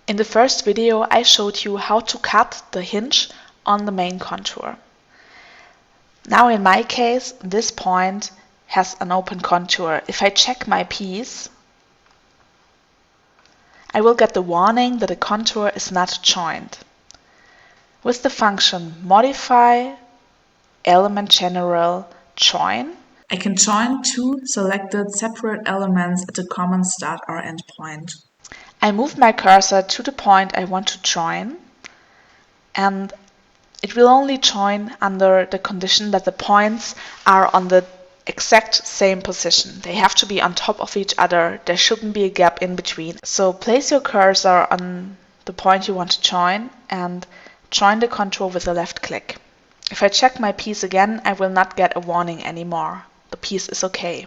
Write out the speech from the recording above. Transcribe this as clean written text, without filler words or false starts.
In the first video, I showed you how to cut the hinge on the main contour. Now in my case, this point has an open contour. If I check my piece, I will get the warning that the contour is not joined. With the function modify element general join, I can join two selected separate elements at a common start or end point. I move my cursor to the point I want to join, and it will only join under the condition that the points are on the exact same position. They have to be on top of each other. There shouldn't be a gap in between. So place your cursor on the point you want to join and join the contour with a left click. If I check my piece again, I will not get a warning anymore. The piece is okay.